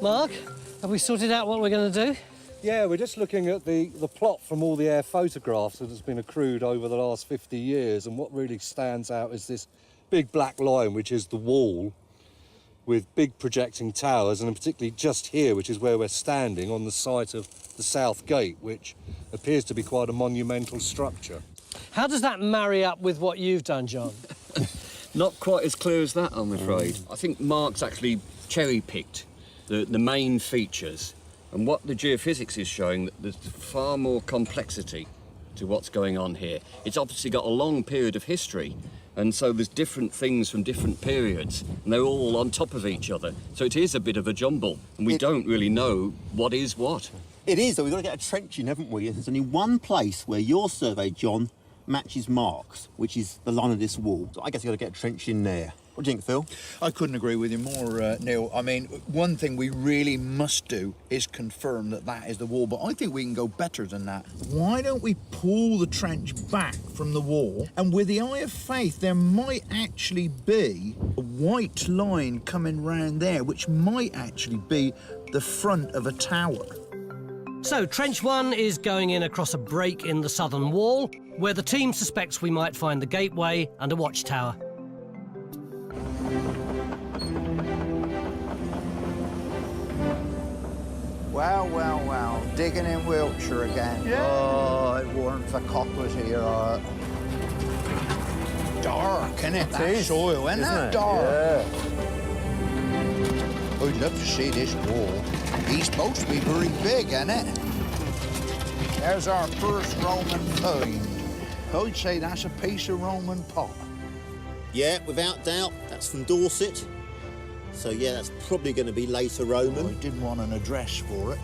Mark, have we sorted out what we're going to do? Yeah, we're just looking at the plot from all the air photographs that has been accrued over the last 50 years, and what really stands out is this big black line, which is the wall, with big projecting towers, and particularly just here, which is where we're standing, on the site of the South Gate, which appears to be quite a monumental structure. How does that marry up with what you've done, John? Not quite as clear as that, I'm afraid. I think Mark's actually cherry-picked the main features, and what the geophysics is showing, that there's far more complexity to what's going on here. It's obviously got a long period of history, and so there's different things from different periods, and they're all on top of each other. So it is a bit of a jumble, and we don't really know what is what. It is, though. We've got to get a trench in, haven't we? There's only one place where your survey, John, matches Mark's, which is the line of this wall. So I guess you've got to get a trench in there. What do you think, Phil? I couldn't agree with you more, Neil. I mean, one thing we really must do is confirm that that is the wall, but I think we can go better than that. Why don't we pull the trench back from the wall, and with the eye of faith, there might actually be a white line coming round there, which might actually be the front of a tower. So, Trench 1 is going in across a break in the southern wall, where the team suspects we might find the gateway and a watchtower. Well, well, well, digging in Wiltshire again. Yeah. Oh, it warms the cockles here. Dark, innit? That is, soil, isn't it? Dark. Yeah. I'd love to see this wall. He's supposed to be very big, isn't it? There's our first Roman find. I'd say that's a piece of Roman pot. Yeah, without doubt, that's from Dorset. So, yeah, that's probably going to be later Roman. I didn't want an address for it.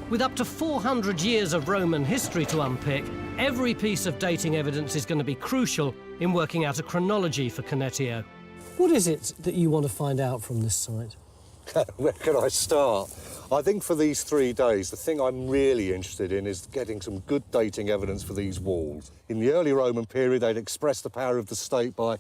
With up to 400 years of Roman history to unpick, every piece of dating evidence is going to be crucial in working out a chronology for Cunetio. What is it that you want to find out from this site? Where can I start? I think for these 3 days, the thing I'm really interested in is getting some good dating evidence for these walls. In the early Roman period, they'd expressed the power of the state by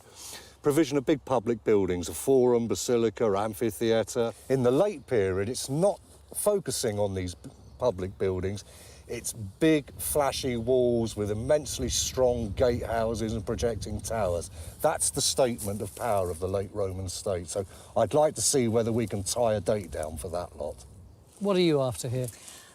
provision of big public buildings, a forum, basilica, amphitheatre. In the late period, it's not focusing on these public buildings. It's big, flashy walls with immensely strong gatehouses and projecting towers. That's the statement of power of the late Roman state. So I'd like to see whether we can tie a date down for that lot. What are you after here?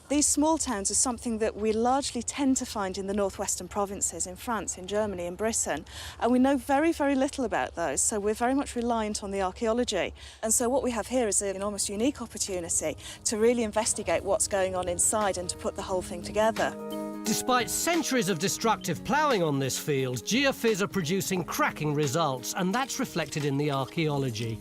These small towns are something that we largely tend to find in the northwestern provinces, in France, in Germany, in Britain, and we know very, very little about those, so we're very much reliant on the archaeology. And so what we have here is an almost unique opportunity to really investigate what's going on inside and to put the whole thing together. Despite centuries of destructive ploughing on this field, geophys are producing cracking results, and that's reflected in the archaeology.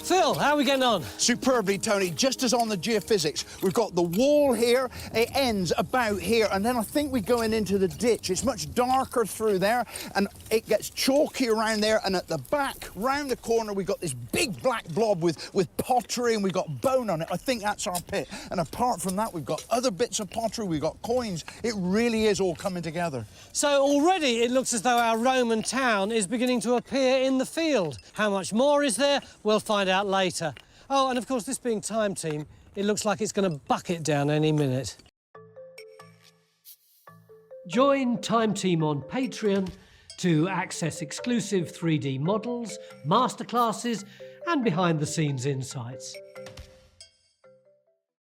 Phil, how are we getting on? Superbly, Tony. Just as on the geophysics, we've got the wall here, it ends about here, and then I think we're going into the ditch. It's much darker through there, and it gets chalky around there, and at the back, round the corner, we've got this big black blob with pottery, and we've got bone on it. I think that's our pit. And apart from that, we've got other bits of pottery, we've got coins. It really is all coming together. So already it looks as though our Roman town is beginning to appear in the field. How much more is there? We'll find out later. Oh, and of course, this being Time Team, it looks like it's going to bucket down any minute. Join Time Team on Patreon to access exclusive 3D models, masterclasses and behind-the-scenes insights.